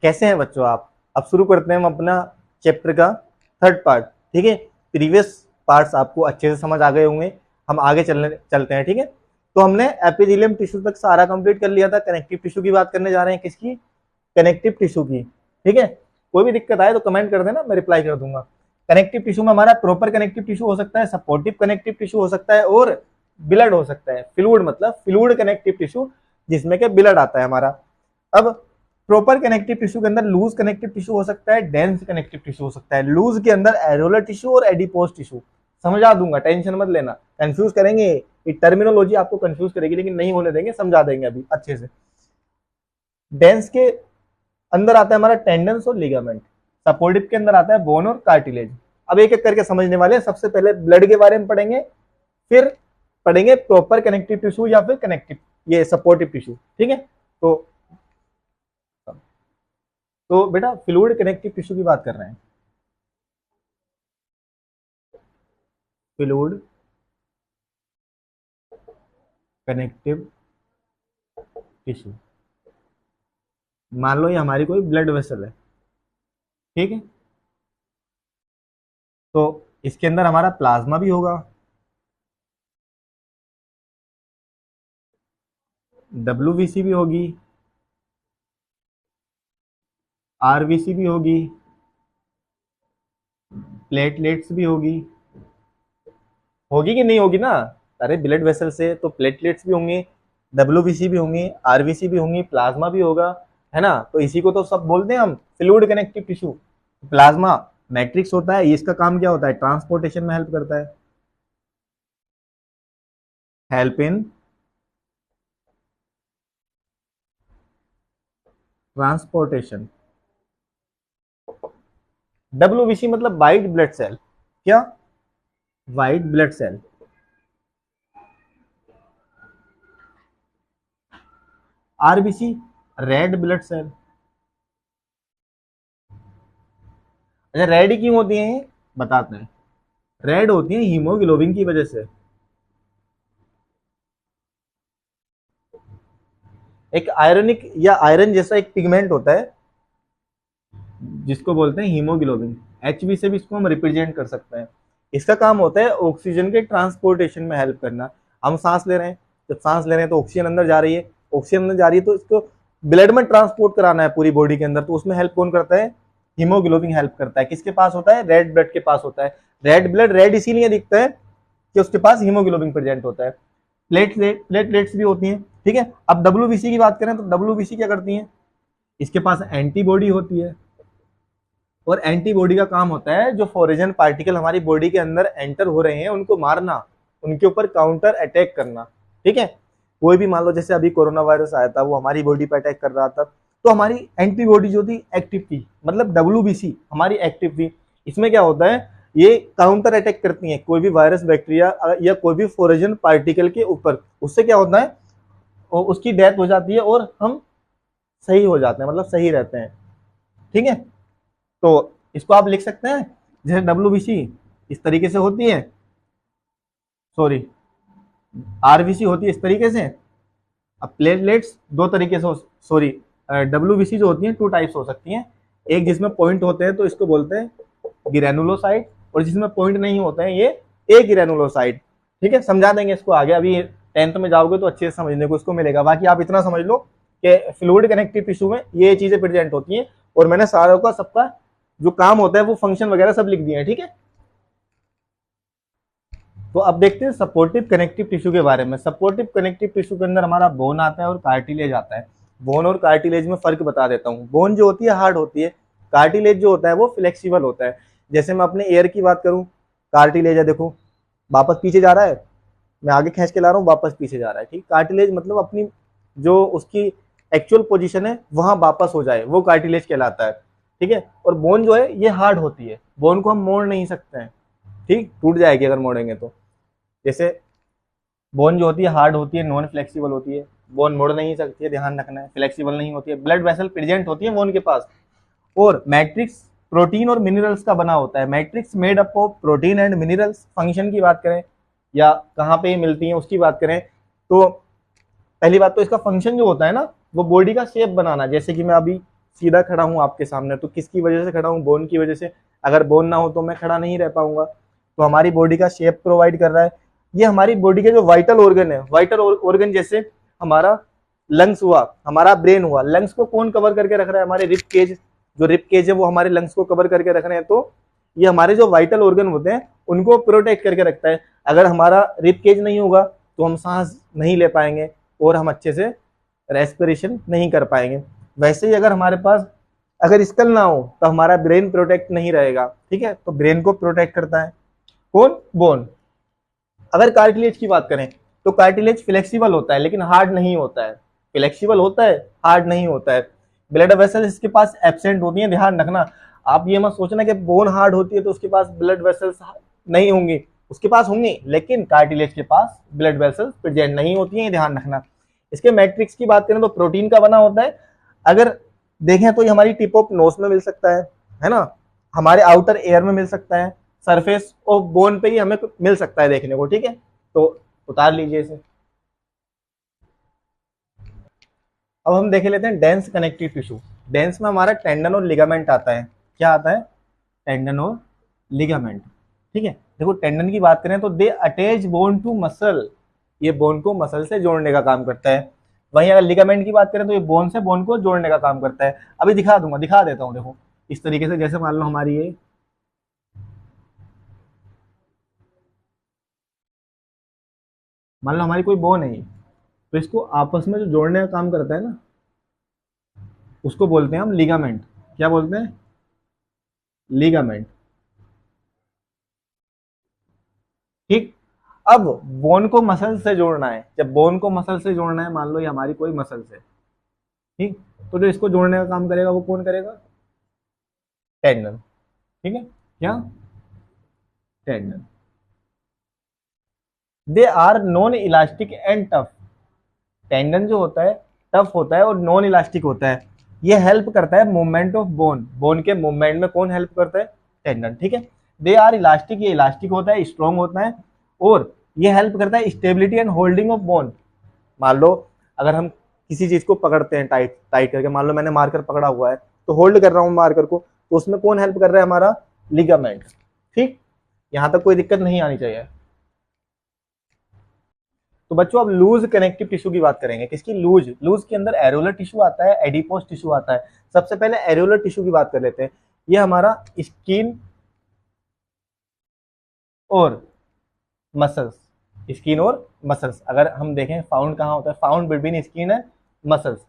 कैसे हैं बच्चों आप? अब शुरू करते हैं हम अपना चैप्टर का थर्ड पार्ट। ठीक है, प्रीवियस पार्ट्स आपको अच्छे से समझ आ गए होंगे, हम आगे चलते हैं। ठीक है, तो हमने एपिथेलियम टिश्यू तक सारा कंप्लीट कर लिया था। कनेक्टिव टिश्यू की बात करने जा रहे हैं, किसकी? कनेक्टिव टिश्यू की। ठीक है, कोई भी दिक्कत आए तो कमेंट कर देना, मैं रिप्लाई कर दूंगा। कनेक्टिव टिश्यू में हमारा प्रॉपर कनेक्टिव टिश्यू हो सकता है, सपोर्टिव कनेक्टिव टिश्यू हो सकता है और ब्लड हो सकता है। फ्लूइड मतलब फ्लूइड कनेक्टिव टिश्यू जिसमें के ब्लड आता है हमारा। अब प्रॉपर कनेक्टिव टिश्यू के अंदर लूज कनेक्टिव टिश्यू हो सकता है, डेंस कनेक्टिव टिश्यू हो सकता है। लूज के अंदर एरोलर टिश्यू और एडिपोज टिश्यू। समझा दूंगा, टेंशन मत लेना। कंफ्यूज करेंगे, ये टर्मिनोलॉजी आपको कंफ्यूज करेगी, लेकिन नहीं होने देंगे, समझा देंगे अभी अच्छे से। डेंस के अंदर आता है हमारा टेंडन्स और लिगामेंट। सपोर्टिव के अंदर आता है बोन और कार्टिलेज। अब एक एक करके समझने वाले हैं। सबसे पहले ब्लड के बारे में पढ़ेंगे, फिर पढ़ेंगे प्रॉपर कनेक्टिव टिश्यू या फिर कनेक्टिव ये सपोर्टिव टिश्यू। ठीक है, तो बेटा फ्लूइड कनेक्टिव टिश्यू की बात कर रहे हैं। फ्लूइड कनेक्टिव टिश्यू, मान लो ये हमारी कोई ब्लड वेसल है। ठीक है, तो इसके अंदर हमारा प्लाज्मा भी होगा, डब्ल्यूबीसी भी होगी, आरबीसी भी होगी, प्लेटलेट्स भी होगी कि नहीं होगी ना? अरे ब्लड वेसल से तो प्लेटलेट्स भी होंगे, डब्ल्यूबीसी भी होंगी, आरबीसी भी होंगी, प्लाज्मा भी होगा, है ना? तो इसी को तो सब बोलते हैं हम fluid connective tissue. Plasma matrix होता है, इसका काम क्या होता है? ट्रांसपोर्टेशन में हेल्प करता है। Help in transportation. डब्ल्यूबीसी मतलब वाइट ब्लड सेल। क्या? White blood cell. RBC red blood cell. अच्छा, रेड ही क्यों होती हैं? बताते हैं। रेड होती है हीमोग्लोबिन की वजह से। एक आयरनिक या आयरन जैसा एक पिगमेंट होता है जिसको बोलते हैं हीमोग्लोबिन। एचबी से भी इसको हम रिप्रेजेंट कर सकते हैं। इसका काम होता है ऑक्सीजन के ट्रांसपोर्टेशन में हेल्प करना। हम सांस ले रहे हैं, जब सांस ले रहे हैं तो ऑक्सीजन अंदर जा रही है, ऑक्सीजन अंदर जा रही है तो इसको ब्लड में ट्रांसपोर्ट कराना है पूरी बॉडी के अंदर। तो उसमें हेल्प कौन करता है? हीमोग्लोबिन हेल्प करता है। किसके पास होता है? रेड ब्लड के पास होता है। रेड ब्लड रेड इसीलिए दिखता है कि उसके पास हीमोग्लोबिन प्रेजेंट होता है। प्लेटलेट्स भी होती हैं। ठीक है, अब डब्ल्यूबीसी की बात करें तो डब्ल्यूबीसी क्या करती है? इसके पास एंटीबॉडी होती है और एंटीबॉडी का काम होता है जो फॉरेजन पार्टिकल हमारी बॉडी के अंदर एंटर हो रहे हैं उनको मारना, उनके ऊपर काउंटर अटैक करना। ठीक है, कोई भी मान लो जैसे अभी कोरोना वायरस आया था, वो हमारी बॉडी पर अटैक कर रहा था, तो हमारी एंटीबॉडी जो थी एक्टिव थी, मतलब डब्ल्यूबीसी हमारी एक्टिव थी। इसमें क्या होता है? ये काउंटर अटैक करती है कोई भी वायरस, बैक्टीरिया या कोई भी फॉरेजन पार्टिकल के ऊपर। उससे क्या होता है? उसकी डेथ हो जाती है और हम सही हो जाते हैं, मतलब सही रहते हैं। ठीक है, तो इसको आप लिख सकते हैं जैसे डब्ल्यूबीसी इस तरीके से होती है, सॉरी आरबीसी होती है इस तरीके से। अब प्लेटलेट्स दो तरीके से, सॉरी डब्ल्यूबीसी जो होती है टू टाइप्स हो सकती हैं। एक जिसमें पॉइंट होते हैं तो इसको बोलते हैं ग्रैनुलोसाइट, और जिसमें पॉइंट नहीं होते हैं ये ए ग्रैनुलोसाइट। ठीक है, समझा देंगे इसको आगे। अभी 10th में जाओगे तो अच्छे से समझने को इसको मिलेगा। बाकी आप इतना समझ लो कि फ्लूइड कनेक्टिव टिश्यू में ये चीजें प्रेजेंट होती हैं, और मैंने सारों का सबका जो काम होता है वो फंक्शन वगैरह सब लिख दिए हैं। ठीक है, तो अब देखते हैं सपोर्टिव कनेक्टिव टिश्यू के बारे में। सपोर्टिव कनेक्टिव टिश्यू के अंदर हमारा बोन आता है और कार्टिलेज आता है। बोन और कार्टिलेज में फर्क बता देता हूँ। बोन जो होती है हार्ड होती है, कार्टिलेज जो होता है वो फ्लेक्सिबल होता है। जैसे मैं अपने एयर की बात करूँ, कार्टिलेज है, देखो वापस पीछे जा रहा है, मैं आगे खींच के ला रहा हूँ, वापस पीछे जा रहा है। ठीक, कार्टिलेज मतलब अपनी जो उसकी एक्चुअल पोजीशन है वहां वापस हो जाए, वो कार्टिलेज कहलाता है। ठीक है, और बोन जो है ये हार्ड होती है, बोन को हम मोड़ नहीं सकते हैं। ठीक, टूट जाएगी अगर मोड़ेंगे तो। जैसे बोन जो होती है हार्ड होती है, नॉन फ्लेक्सिबल होती है, बोन मोड़ नहीं सकती है, ध्यान रखना है, फ्लेक्सिबल नहीं होती है। ब्लड वेसल प्रेजेंट होती है बोन के पास, और मैट्रिक्स प्रोटीन और मिनरल्स का बना होता है। Matrix made up of protein and minerals. Function की बात करें या कहाँ पे मिलती हैं उसकी बात करें तो पहली बात तो इसका फंक्शन जो होता है ना वो बॉडी का शेप बनाना। जैसे कि मैं अभी सीधा खड़ा हूँ आपके सामने, तो किसकी वजह से खड़ा हूँ? बोन की वजह से। अगर बोन ना हो तो मैं खड़ा नहीं रह पाऊंगा। तो हमारी बॉडी का शेप प्रोवाइड कर रहा है। ये हमारी बॉडी के जो वाइटल ऑर्गन है, वाइटल ऑर्गन जैसे हमारा लंग्स हुआ, हमारा ब्रेन हुआ, लंग्स को कौन कवर करके रख रहा है? हमारे रिब केज। जो रिब केज है वो हमारे लंग्स को कवर करके रख रहे हैं। तो ये हमारे जो वाइटल ऑर्गन होते हैं उनको प्रोटेक्ट करके रखता है। अगर हमारा रिब केज नहीं होगा तो हम सांस नहीं ले पाएंगे और हम अच्छे से रेस्पिरेशन नहीं कर पाएंगे। वैसे ही अगर हमारे पास अगर स्कल ना हो तो हमारा ब्रेन प्रोटेक्ट नहीं रहेगा। ठीक है, तो ब्रेन को प्रोटेक्ट करता है कौन? बोन। अगर कार्टिलेज की बात करें तो कार्टिलेज फ्लेक्सिबल होता है लेकिन हार्ड नहीं होता है। फ्लेक्सिबल होता है, हार्ड नहीं होता है। ब्लड वेसल्स इसके पास एब्सेंट होती है, ध्यान रखना। आप ये मत सोचना कि बोन हार्ड होती है तो उसके पास ब्लड वेसल्स नहीं होंगी, उसके पास होंगी, लेकिन कार्टिलेज के पास ब्लड वेसल्स प्रेजेंट नहीं होती है, ध्यान रखना। इसके मैट्रिक्स की बात करें तो प्रोटीन का बना होता है। अगर देखें तो ये हमारी टिप ऑफ नोज में मिल सकता है ना, हमारे आउटर एयर में मिल सकता है, सरफेस ऑफ बोन पे ही हमें मिल सकता है देखने को। ठीक है, तो उतार लीजिए इसे। अब हम देख लेते हैं डेंस कनेक्टिव टिश्यू। डेंस में हमारा टेंडन और लिगामेंट आता है। क्या आता है? टेंडन और लिगामेंट। ठीक है, देखो टेंडन की बात करें तो they attach bone to muscle, ये बोन को मसल से जोड़ने का काम करता है। वहीं अगर लिगामेंट की बात करें तो ये बोन से बोन को जोड़ने का काम करता है। अभी दिखा दूंगा, दिखा देता हूँ। देखो इस तरीके से, जैसे मान लो हमारी ये मान लो हमारी कोई बोन है, तो इसको आपस में जो जोड़ने का काम करता है ना, उसको बोलते हैं हम लिगामेंट। क्या बोलते हैं? लिगामेंट। ठीक। अब बोन को मसल से जोड़ना है। जब बोन को मसल से जोड़ना है, मान लो ये हमारी कोई मसल है, ठीक, तो जो इसको जोड़ने का काम करेगा वो कौन करेगा? टेंडन। ठीक है, क्या? Tendon. They are non elastic and tough. Tendon जो होता है टफ होता है और नॉन इलास्टिक होता है। ये हेल्प करता है मूवमेंट ऑफ बोन। बोन के मूवमेंट में कौन हेल्प करता है? टेंडन। ठीक है, दे आर इलास्टिक, ये इलास्टिक होता है, स्ट्रॉन्ग होता है, और ये हेल्प करता है stability and holding of bone. मान लो अगर हम किसी चीज को पकड़ते हैं टाइट टाइट करके, मान लो मैंने मार्कर पकड़ा हुआ है तो होल्ड कर रहा हूं मार्कर को, तो उसमें कौन हेल्प कर रहा है? हमारा लिगामेंट। ठीक, यहां तक कोई दिक्कत नहीं आनी चाहिए। तो बच्चों अब लूज कनेक्टिव टिश्यू की बात करेंगे। किसकी? लूज। लूज के अंदर एरोलर टिश्यू आता है, एडिपोस टिश्यू आता है। सबसे पहले एरोलर टिश्यू की बात कर लेते हैं। ये हमारा स्किन और मसल्स, स्किन और मसल्स अगर हम देखें फाउंड कहाँ होता है? Found between skin and muscles.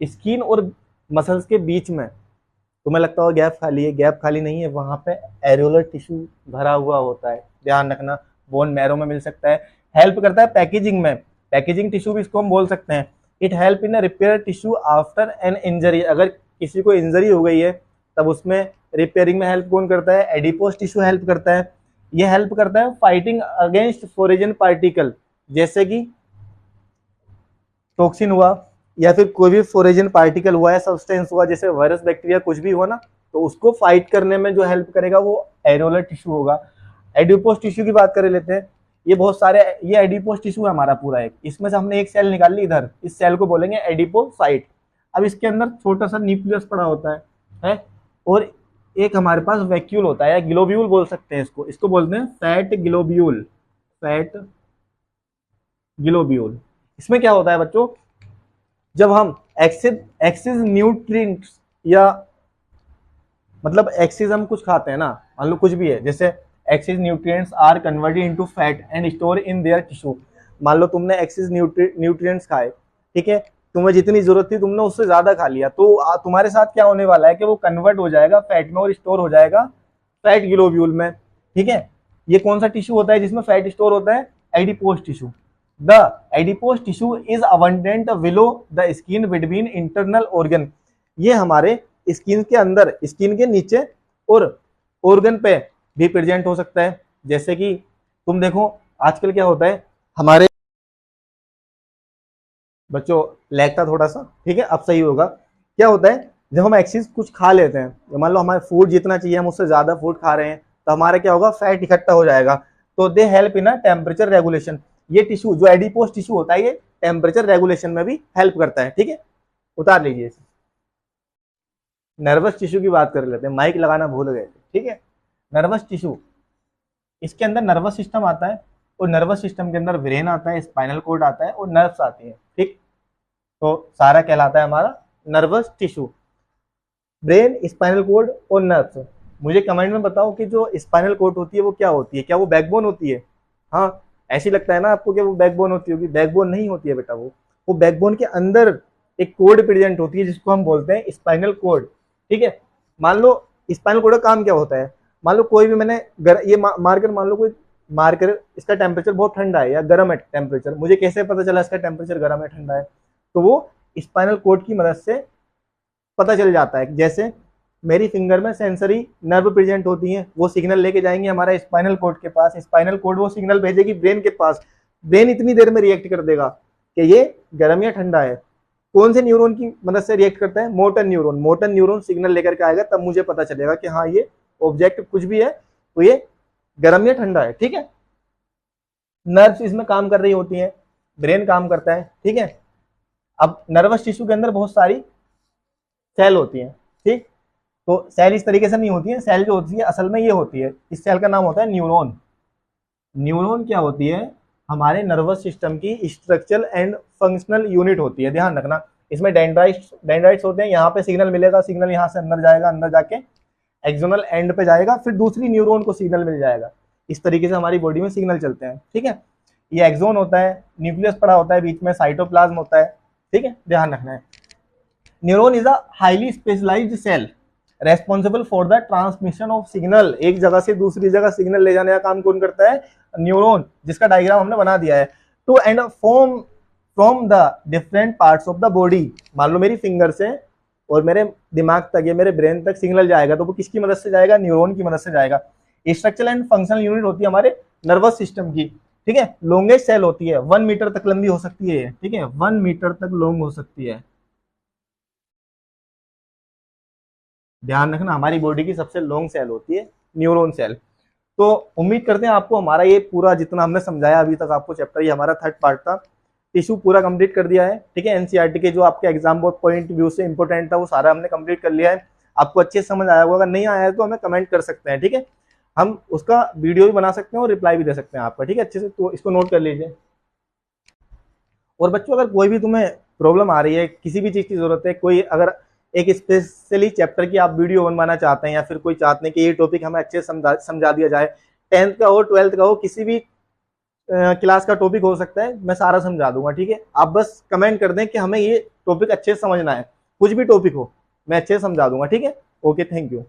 Skin और मसल्स के बीच में तुम्हें लगता होगा गैप खाली है, गैप खाली नहीं है, वहां पे एरोलर टिश्यू भरा हुआ होता है, ध्यान रखना। बोन मैरो में मिल सकता है, हेल्प करता है पैकेजिंग में। पैकेजिंग टिश्यू भी इसको हम बोल सकते हैं। It help in repair tissue after an injury. अगर किसी को इंजरी हो गई है तब उसमें रिपेयरिंग में हेल्प कौन करता है? एडिपोस टिश्यू हेल्प करता है। ये हेल्प करता है फाइटिंग अगेंस्ट फोरेजन पार्टिकल, जैसे कि टॉक्सिन हुआ या फिर कोई भी फोरेजन पार्टिकल हुआ या सब्सटेंस हुआ, जैसे वायरस बैक्टीरिया कुछ भी हुआ ना, तो उसको फाइट करने में जो हेल्प करेगा वो एरोलर टिश्यू होगा। एडिपोस टिश्यू की बात कर लेते हैं। ये बहुत सारे, ये एडिपोस टिश्यू है हमारा पूरा एक, इसमें से हमने एक सेल निकाल ली इधर, इस सेल को बोलेंगे एडिपोसाइट। अब इसके अंदर छोटा सा न्यूक्लियस पड़ा होता है और एक हमारे पास वैक्यूल होता है या ग्लोब्यूल बोल सकते हैं इसको, इसको बोलते हैं फैट ग्लोब्यूल। Fat globule. इसमें क्या होता है बच्चों? जब हम एक्सिस न्यूट्रिएंट्स या मतलब एक्सिस हम कुछ खाते हैं ना, मान लो कुछ भी है, जैसे excess nutrients are converted into fat and store in their tissue. मान लो तुमने एक्सिस न्यूट्रिएंट्स खाए, ठीक है, तुम्हें जितनी जरूरत थी तुमने उससे ज्यादा खा लिया, तो तुम्हारे साथ क्या होने वाला है कि वो कन्वर्ट हो जाएगा फैट में और स्टोर हो जाएगा फैट ग्लोब्यूल में। ठीक है, ये कौन सा टिश्यू होता है जिसमें फैट स्टोर होता है? Adipose tissue. The adipose tissue is abundant below the skin between internal organ. ये हमारे स्किन के अंदर, स्किन के नीचे और ऑर्गन पे भी प्रेजेंट हो सकता है। जैसे कि तुम देखो आजकल क्या होता है हमारे बच्चों, लैग था थोड़ा सा, ठीक है अब सही होगा। क्या होता है जब हम एक्सिस कुछ खा लेते हैं, मान लो हमारे फूड जितना चाहिए हम उससे ज्यादा फूड खा रहे हैं, तो हमारा क्या होगा? फैट इकट्ठा हो जाएगा। तो they help in temperature regulation. ये टिश्यू जो एडिपोस टिश्यू होता है ये टेम्परेचर रेगुलेशन में भी हेल्प करता है। ठीक है, उतार लीजिए। नर्वस टिश्यू की बात कर लेते हैं, माइक लगाना भूल गए थे, ठीक है। नर्वस टिश्यू, इसके अंदर नर्वस सिस्टम आता है, और नर्वस सिस्टम के अंदर ब्रेन आता है, स्पाइनल कोड आता है और नर्व्स आती है, ठीक। तो सारा कहलाता है हमारा nervous tissue, brain, spinal cord और नर्व्स। मुझे कमेंट में बताओ कि जो स्पाइनल कोड होती है वो क्या होती है, क्या वो बैकबोन होती है? हाँ, ऐसी लगता है ना आपको कि वो बैकबोन होती होगी, बैकबोन नहीं होती है बेटा। वो बैकबोन के अंदर एक कोड प्रेजेंट होती है जिसको हम बोलते हैं स्पाइनल कोड, ठीक है। मान लो स्पाइनल कोड का काम क्या होता है, मान लो कोई भी मैंने ये मारकर, मान लो कोई मारकर इसका टेम्परेचर बहुत ठंडा है या गर्म है टेम्परेचर, मुझे कैसे पता चला इसका टेम्परेचर गर्म है ठंडा है? तो वो स्पाइनल कोड की मदद से पता चल जाता है। जैसे मेरी फिंगर में सेंसरी नर्व प्रेजेंट होती हैं, वो सिग्नल लेके जाएंगे हमारा स्पाइनल कोड के पास, स्पाइनल कोड वो सिग्नल भेजेगी ब्रेन के पास, ब्रेन इतनी देर में रिएक्ट कर देगा कि ये गर्म या ठंडा है। कौन से न्यूरॉन की मदद से रिएक्ट करता है? Motor neuron. Motor neuron signal लेकर के आएगा, तब मुझे पता चलेगा कि हाँ ये ऑब्जेक्ट कुछ भी है तो ये गर्म या ठंडा है, ठीक है। नर्व्स इसमें काम कर रही होती हैं, ब्रेन काम करता है, ठीक है। अब नर्वस टिश्यू के अंदर बहुत सारी सेल होती हैं, ठीक। तो सेल इस तरीके से नहीं होती है, सेल जो होती है असल में ये होती है, इस सेल का नाम होता है न्यूरॉन। न्यूरॉन क्या होती है? हमारे नर्वस सिस्टम की स्ट्रक्चरल एंड फंक्शनल यूनिट होती है, ध्यान रखना। इसमें डेंड्राइट्स होते हैं, यहाँ पे सिग्नल मिलेगा, सिग्नल यहाँ से अंदर जाएगा, अंदर जाके एक्सोनल एंड पे जाएगा, फिर दूसरी न्यूरॉन को सिग्नल मिल जाएगा। इस तरीके से हमारी बॉडी में सिग्नल चलते हैं, ठीक है। ये एक्सोन होता है, न्यूक्लियस पड़ा होता है बीच में, साइटोप्लाज्म होता है, ठीक है, ध्यान रखना है। Neuron is a highly specialised cell responsible for the transmission of signal. एक जगह से दूसरी जगह सिग्नल ले जाने का काम कौन करता है? न्यूरॉन, जिसका डायग्राम हमने बना दिया है। To end form from the different parts of the body. मान लो मेरी फिंगर से और मेरे दिमाग तक या मेरे ब्रेन तक सिग्नल जाएगा, तो वो किसकी मदद से जाएगा? न्यूरॉन की मदद से जाएगा। स्ट्रक्चरल एंड फंक्शनल यूनिट होती है हमारे नर्वस सिस्टम की, ठीक है। लॉन्गेस्ट सेल होती है, 1 मीटर तक लंबी हो सकती है, ठीक है, 1 मीटर तक लॉन्ग हो सकती है। ध्यान रखना, हमारी बॉडी की सबसे लॉन्ग सेल होती है न्यूरॉन सेल। तो उम्मीद करते हैं आपको हमारा ये पूरा जितना हमने समझाया अभी तक आपको चैप्टर, ये हमारा 3rd पार्ट था, टिश्यू पूरा कंप्लीट कर दिया है, ठीक है। एनसीईआरटी के जो आपके एग्जाम बोर्ड पॉइंट व्यू से इंपॉर्टेंट था वो सारा हमने कंप्लीट कर लिया है। आपको अच्छे से समझ आया होगा, अगर नहीं आया है तो हमें कमेंट कर सकते हैं, ठीक है। हम उसका वीडियो भी बना सकते हैं और रिप्लाई भी दे सकते हैं आपका, ठीक है, अच्छे से। तो इसको नोट कर लीजिए। और बच्चों, अगर कोई भी तुम्हें प्रॉब्लम आ रही है, किसी भी चीज़ की जरूरत है, कोई अगर एक स्पेशली चैप्टर की आप वीडियो बनवाना चाहते हैं, या फिर कोई चाहते हैं कि ये टॉपिक हमें अच्छे से समझा दिया जाए, 10th का हो, 12th का हो, किसी भी क्लास का टॉपिक हो सकता है, मैं सारा समझा दूंगा, ठीक है। आप बस कमेंट कर दें कि हमें ये टॉपिक अच्छे से समझना है, कुछ भी टॉपिक हो मैं अच्छे से समझा दूंगा, ठीक है। Okay, thank you.